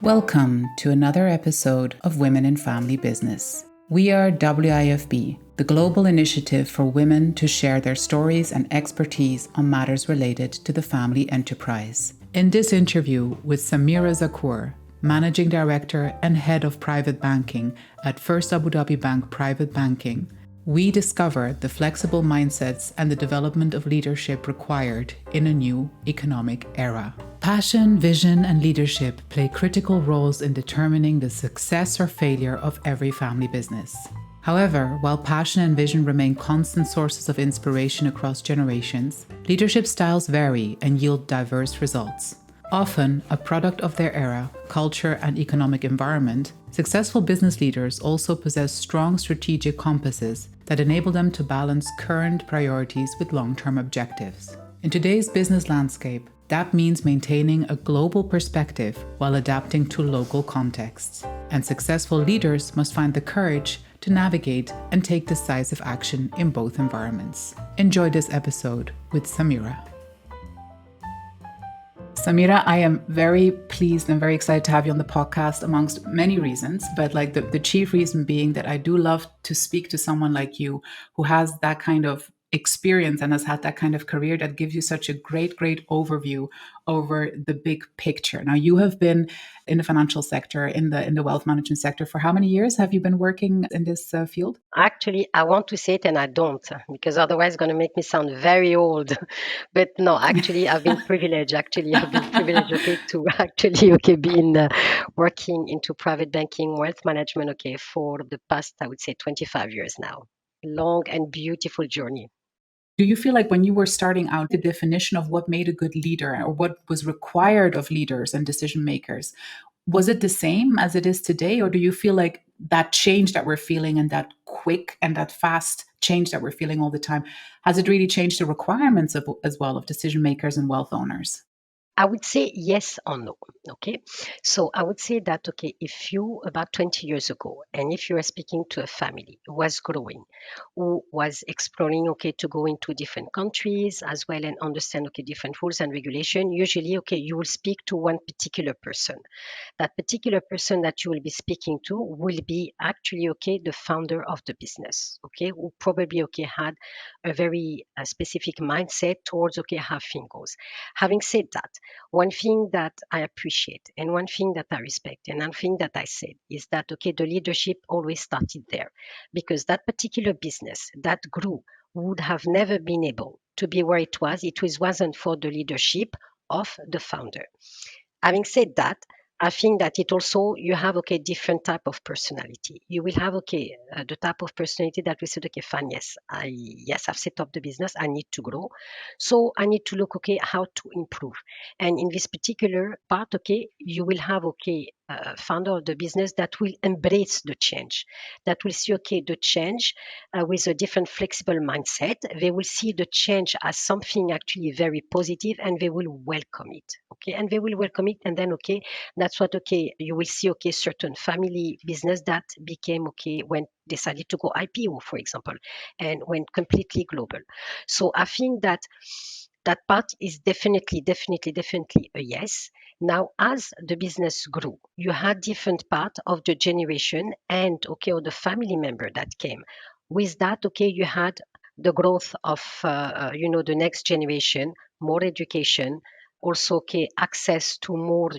Welcome to another episode of Women in Family Business. We are WIFB, the global initiative for women to share their stories and expertise on matters related to the family enterprise. In this interview with Samira Zakour, Managing Director and Head of Private Banking at First Abu Dhabi Bank Private Banking, we discover the flexible mindsets and the development of leadership required in a new economic era. Passion, vision, and leadership play critical roles in determining the success or failure of every family business. However, while passion and vision remain constant sources of inspiration across generations, leadership styles vary and yield diverse results. Often a product of their era, culture, and economic environment, successful business leaders also possess strong strategic compasses that enable them to balance current priorities with long-term objectives. In today's business landscape, that means maintaining a global perspective while adapting to local contexts. And successful leaders must find the courage to navigate and take decisive action in both environments. Enjoy this episode with Samira. Samira, I am very pleased and very excited to have you on the podcast amongst many reasons, but the chief reason being that I do love to speak to someone like you who has that kind of experience and has had that kind of career that gives you such a great overview over the big picture. Now, you have been in the financial sector, in the wealth management sector for how many years have you been working in this field? Actually, I want to say it and I don't, because otherwise it's going to make me sound very old. But no, actually, I've been privileged. To actually, be working into private banking, wealth management, for the past, I would say, 25 years now. Long and beautiful journey. Do you feel like when you were starting out, the definition of what made a good leader or what was required of leaders and decision makers, was it the same as it is today? Or do you feel like that change that we're feeling and that quick and that fast change that we're feeling all the time, has it really changed the requirements as well of decision makers and wealth owners? I would say yes or no. Okay. So I would say that, if you about 20 years ago, and if you are speaking to a family who was growing, who was exploring, to go into different countries as well and understand, different rules and regulation, usually, you will speak to one particular person. That particular person that you will be speaking to will be actually, the founder of the business, who probably, had a very specific mindset towards, how things goes. Having said that, one thing that I appreciate and one thing that I respect and one thing that I said is that, the leadership always started there, because that particular business that grew would have never been able to be where it was. Wasn't for the leadership of the founder. Having said that, I think that it also you have different type of personality. You will have the type of personality that we said, fine, I've set up the business, I need to grow, so I need to look how to improve. And in this particular part, you will have founder of the business that will embrace the change, that will see the change with a different flexible mindset. They will see the change as something actually very positive, and they will welcome it. And they will welcome it, and then that's what you will see certain family business that became when decided to go IPO, for example, and went completely global. So I think that that part is definitely a yes. Now, as the business grew, you had different part of the generation and or the family member that came. With that, you had the growth of the next generation, more education, also access to more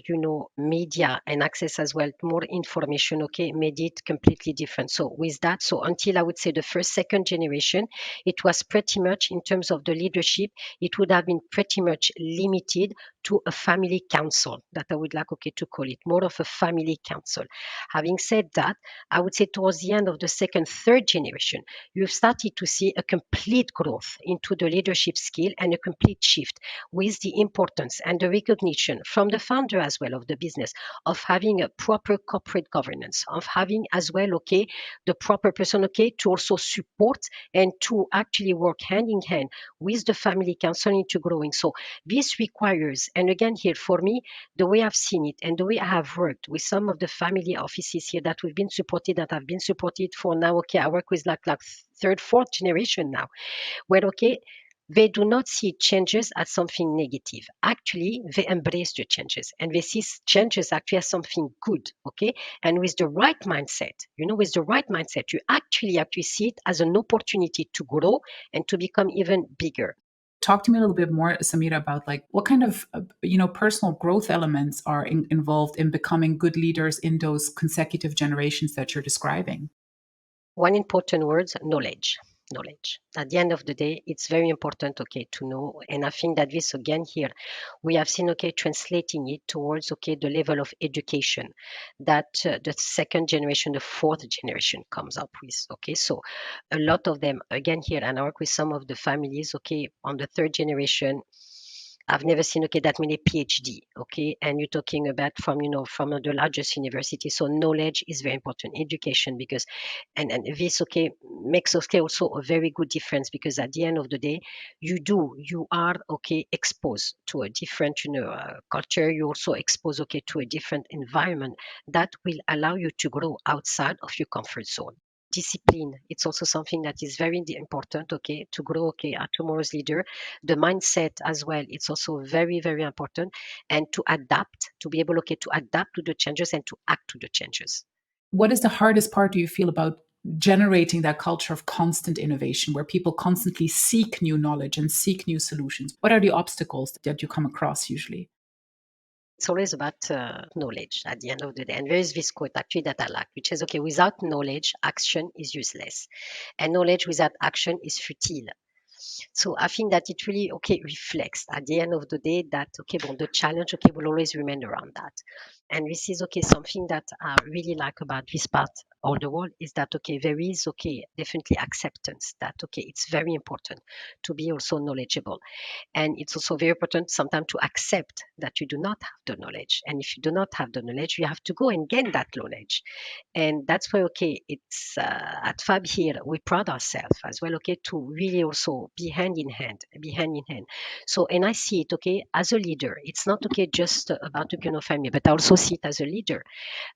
media and access as well to more information made it completely different. So with that, so until I would say the first second generation, it was pretty much in terms of the leadership, it would have been pretty much limited to a family council, that I would like to call it more of a family council. Having said that, I would say towards the end of the second third generation, you've started to see a complete growth into the leadership skill and a complete shift with the importance and the recognition from the founder as well of the business of having a proper corporate governance, of having as well the proper person to also support and to actually work hand in hand with the family council into growing. So this requires, and again here for me, the way I've seen it and the way I have worked with some of the family offices here that we've been supported, that have been supported for now, I work with like third, fourth generation now, where they do not see changes as something negative. Actually, they embrace the changes and they see changes actually as something good. Okay. And with the right mindset, with the right mindset, you actually see it as an opportunity to grow and to become even bigger. Talk to me a little bit more, Samira, about like what kind of personal growth elements are involved in becoming good leaders in those consecutive generations that you're describing. One important word, knowledge. Knowledge. At the end of the day, it's very important, okay, to know. And I think that this again here, we have seen, okay, translating it towards, okay, the level of education that the second generation, the fourth generation comes up with. Okay, so a lot of them, again here, and I work with some of the families, okay, on the third generation. I've never seen okay that many PhD, okay, and you're talking about from the largest university. So knowledge is very important, education, because and this okay makes okay also a very good difference, because at the end of the day, you are okay exposed to a different culture. You also exposed okay to a different environment that will allow you to grow outside of your comfort zone. Discipline, it's also something that is very important, okay, to grow okay at tomorrow's leader. The mindset as well, it's also very very important, and to adapt, to be able okay to adapt to the changes and to act to the changes. What is the hardest part, do you feel, about generating that culture of constant innovation where people constantly seek new knowledge and seek new solutions? What are the obstacles that you come across usually? It's always about knowledge at the end of the day. And there is this quote actually that I like, which is okay, without knowledge, action is useless. And knowledge without action is futile. So I think that it really okay reflects at the end of the day that okay, well, the challenge okay will always remain around that. And this is okay something that I really like about this part of the world, is that okay there is okay definitely acceptance that okay it's very important to be also knowledgeable, and it's also very important sometimes to accept that you do not have the knowledge, and if you do not have the knowledge you have to go and gain that knowledge. And that's why okay it's at Fab here we proud ourselves as well okay to really also be hand in hand. So and I see it okay as a leader, it's not okay just about family, but I also see it as a leader.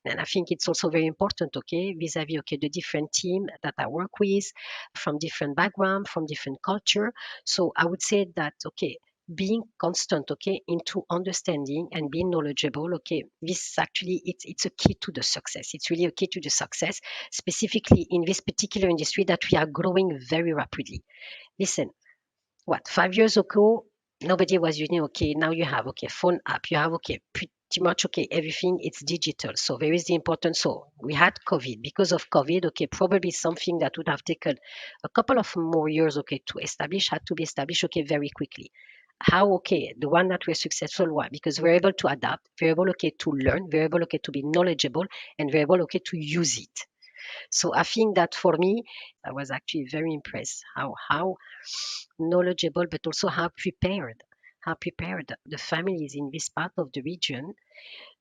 And I think it's also very important okay vis-a-vis okay the different team that I work with, from different background, from different culture. So I would say that okay being constant okay into understanding and being knowledgeable okay, this actually it's a key to the success. It's really a key to the success, specifically in this particular industry that we are growing very rapidly. Listen, what, 5 years ago nobody was using okay, now you have okay phone app, you have okay pretty much okay everything, it's digital. So there is the importance. So we had COVID. Because of COVID okay probably something that would have taken a couple of more years okay to establish had to be established okay very quickly. How okay the one that were successful, why? Because we're able to adapt, we're able okay to learn, we're able okay to be knowledgeable, and we're able okay to use it. So I think that for me, I was actually very impressed how knowledgeable, but also how prepared the families in this part of the region,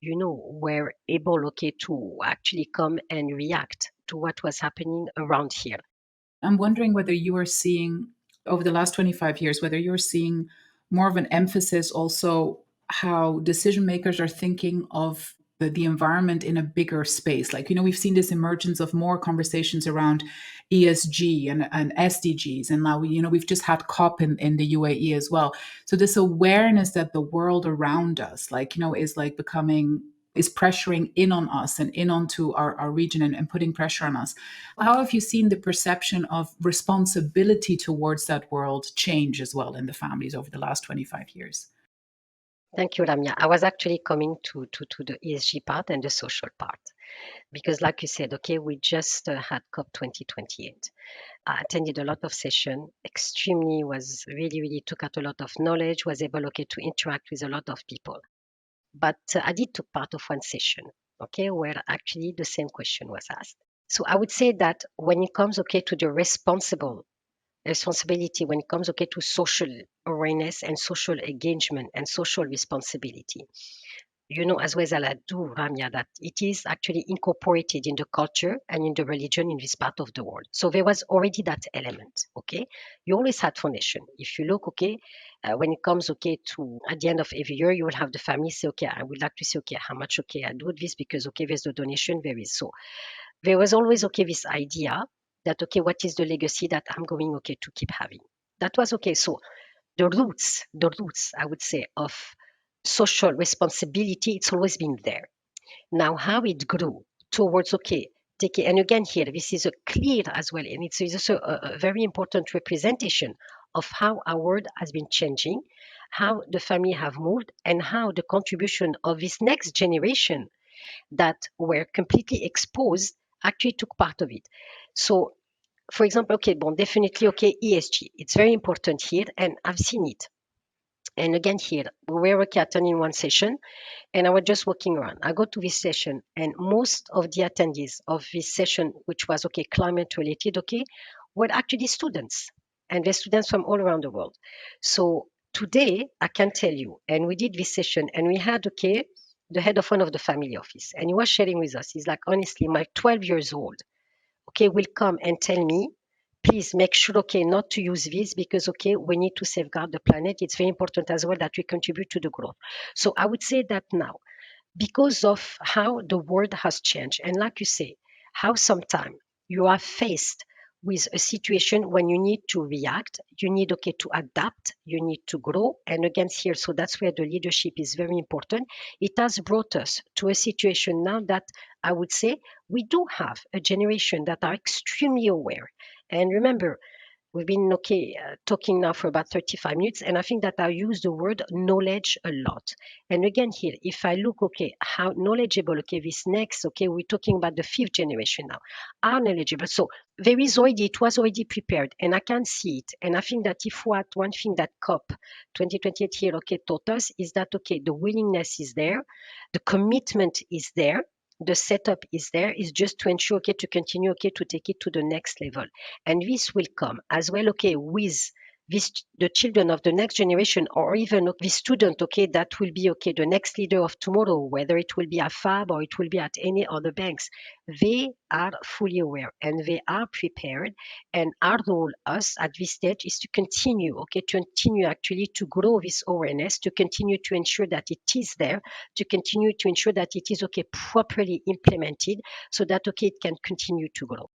were able, okay, to actually come and react to what was happening around here. I'm wondering whether you are seeing, over the last 25 years, whether you're seeing more of an emphasis also how decision makers are thinking of the environment in a bigger space. Like, we've seen this emergence of more conversations around ESG and SDGs. And now, we've just had COP in the UAE as well. So this awareness that the world around us, like, is like becoming, is pressuring in on us and in onto our region, and putting pressure on us. How have you seen the perception of responsibility towards that world change as well in the families over the last 25 years? Thank you, Ramya. I was actually coming to the ESG part and the social part, because, like you said, okay, we just had COP 2028. I attended a lot of session. Extremely was really really took out a lot of knowledge. Was able okay to interact with a lot of people. But I did took part of one session, okay, where actually the same question was asked. So I would say that when it comes okay to the responsibility, when it comes okay to social awareness and social engagement and social responsibility, as well as I do, Ramya, that it is actually incorporated in the culture and in the religion in this part of the world. So there was already that element, okay? You always had foundation. If you look, okay, when it comes, okay, to at the end of every year, you will have the family say, okay, I would like to say, okay, how much, okay, I do this because, okay, there's the donation, there is. So there was always, okay, this idea that, okay, what is the legacy that I'm going, okay, to keep having? That was okay. So the roots, I would say, of social responsibility, it's always been there. Now, how it grew towards, okay, take it, and again here, this is a clear as well, and it's also a very important representation of how our world has been changing, how the family have moved, and how the contribution of this next generation that were completely exposed actually took part of it. So, for example, okay, bon, definitely, okay, ESG, it's very important here, and I've seen it. And again, here, we were attending one session, and I was just walking around. I go to this session, and most of the attendees of this session, which was okay, climate related, okay, were actually students, and they're students from all around the world. So today, I can tell you, and we did this session, and we had okay, the head of one of the family office, and he was sharing with us. He's like, honestly, my 12 years old, okay, will come and tell me, please make sure, okay, not to use this because, okay, we need to safeguard the planet. It's very important as well that we contribute to the growth. So I would say that now, because of how the world has changed. And like you say, how sometimes you are faced with a situation when you need to react, you need okay to adapt, you need to grow. And again, here, so that's where the leadership is very important. It has brought us to a situation now that I would say we do have a generation that are extremely aware. And remember, we've been okay talking now for about 35 minutes, and I think that I use the word knowledge a lot. And again, here, if I look, okay, how knowledgeable, okay, this next, okay, we're talking about the fifth generation now, are knowledgeable. So there is already, it was already prepared, and I can see it. And I think that if what one thing that COP 2028 here, okay, taught us is that, okay, the willingness is there, the commitment is there, the setup is there, is just to ensure, okay, to continue, okay, to take it to the next level. And this will come as well, okay, with this, the children of the next generation, or even the student, okay, that will be, okay, the next leader of tomorrow, whether it will be at FAB or it will be at any other banks. They are fully aware and they are prepared. And our role, us at this stage, is to continue, okay, to continue actually to grow this awareness, to continue to ensure that it is there, to continue to ensure that it is, okay, properly implemented so that, okay, it can continue to grow.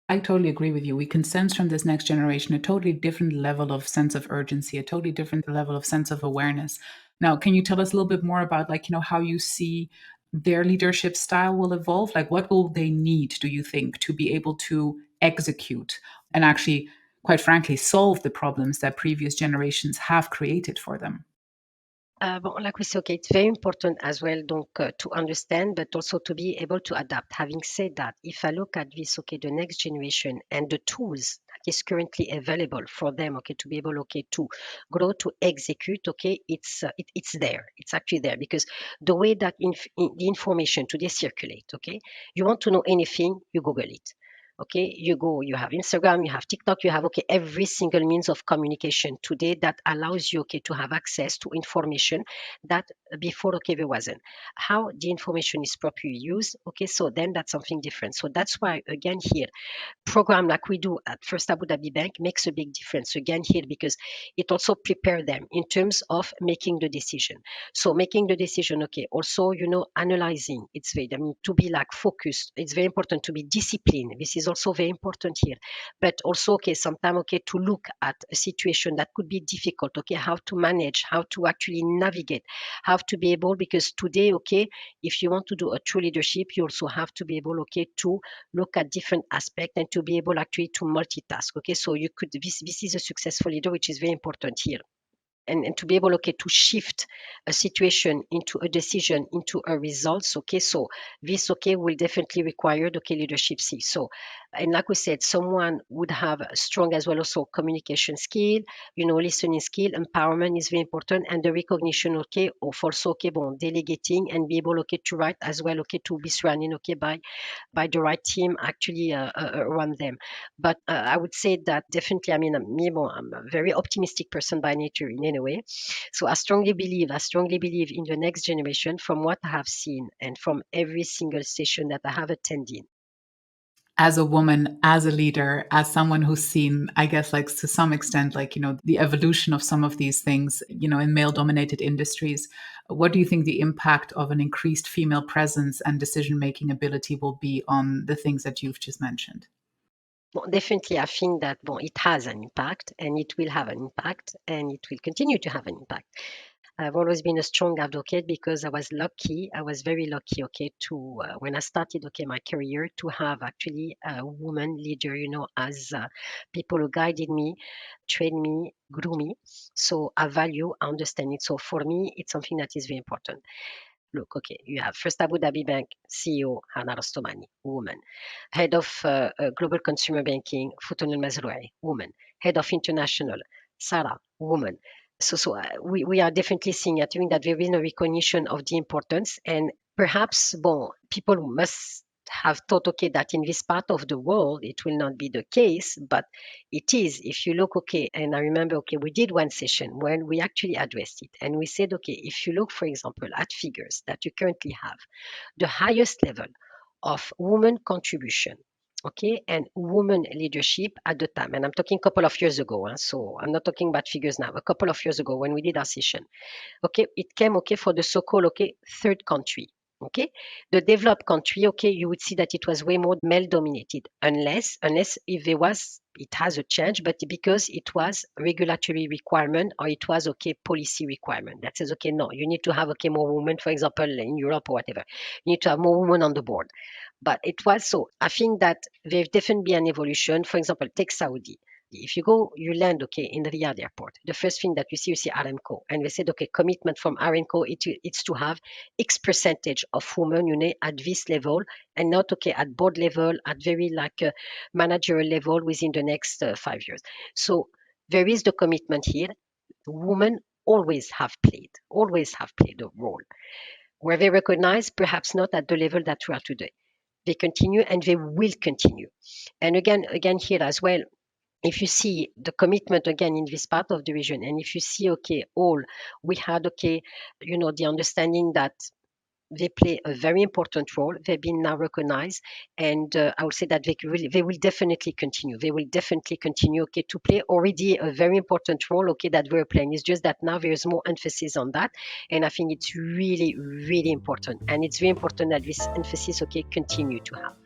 I totally agree with you. We can sense from this next generation a totally different level of sense of urgency, a totally different level of sense of awareness. Now, can you tell us a little bit more about, like, how you see their leadership style will evolve? Like, what will they need, do you think, to be able to execute and actually, quite frankly, solve the problems that previous generations have created for them? Like we say, okay, it's very important as well, donc, to understand, but also to be able to adapt. Having said that, if I look at this, okay, the next generation and the tools that is currently available for them, okay, to be able, okay, to grow, to execute, okay, it's there. It's actually there because the way that the information today circulate, okay, you want to know anything, you Google it. Okay, you go, you have Instagram, you have TikTok, you have okay every single means of communication today that allows you okay to have access to information that before okay there wasn't. How the information is properly used, okay, so then that's something different. So that's why again here program like we do at First Abu Dhabi Bank makes a big difference again here because it also prepare them in terms of making the decision. So making the decision, okay, also, analyzing, it's very, I mean, to be like focused. It's very important to be disciplined. This is also very important here. But also, okay, sometimes, okay, to look at a situation that could be difficult, okay, how to manage, how to actually navigate, how to be able, because today, okay, if you want to do a true leadership, you also have to be able, okay, to look at different aspects and to be able actually to multitask. Okay, so you could this is a successful leader, which is very important here. And to be able okay to shift a situation into a decision into a results, okay, so this okay will definitely require okay leadership skill. So and like we said, someone would have a strong as well also communication skill, listening skill, empowerment is very important, and the recognition okay of also okay bon delegating and be able okay to write as well okay to be surrounded okay by the right team actually around them. But I would say that definitely, I mean, I'm a very optimistic person by nature in any way. So I strongly believe in the next generation from what I have seen and from every single session that I have attended. As a woman, as a leader, as someone who's seen, I guess, like to some extent, like, the evolution of some of these things, in male dominated industries, what do you think the impact of an increased female presence and decision making ability will be on the things that you've just mentioned? Well, definitely, I think that it has an impact, and it will have an impact, and it will continue to have an impact. I've always been a strong advocate because I was lucky. I was very lucky, okay, to when I started, okay, my career to have actually a woman leader, as people who guided me, trained me, grew me. So I value, I understand it. So for me, it's something that is very important. Look, okay, you have First Abu Dhabi Bank CEO Hana Rostomani, woman. Head of Global Consumer Banking, Futun Al-Mazrouei, woman. Head of International, Sarah, woman. We are definitely seeing, I think that there is no recognition of the importance, and perhaps, people must have thought, okay, that in this part of the world it will not be the case, but it is. If you look, okay, and I remember, okay, we did one session when we actually addressed it, and we said, okay, if you look, for example, at figures that you currently have, the highest level of women contribution, okay, and women leadership at the time, and I'm talking a couple of years ago, so I'm not talking about figures now, a couple of years ago when we did our session, okay, it came, okay, for the so-called, okay, third country. Okay, the developed country, okay, you would see that it was way more male dominated, unless if there was, it has a change, but because it was regulatory requirement or it was, okay, policy requirement that says, okay, no, you need to have, okay, more women, for example, in Europe or whatever, you need to have more women on the board. But it was so. I think that there's definitely an evolution. For example, take Saudi. If you go, you land, okay, in Riyadh airport. The first thing that you see Aramco, and they said, okay, commitment from Aramco, it's to have X percentage of women, at this level, and not, okay, at board level, at very like managerial level within the next 5 years. So there is the commitment here. Women always have played a role. Were they recognized? Perhaps not at the level that we are today. They continue and they will continue. And again here as well, if you see the commitment again in this part of the region, and if you see, okay, all we had, okay, the understanding that they play a very important role. They've been now recognized, and I would say that they will definitely continue. They will definitely continue, okay, to play already a very important role, okay, that we're playing. It's just that now there's more emphasis on that, and I think it's really, really important, and it's very important that this emphasis, okay, continue to have.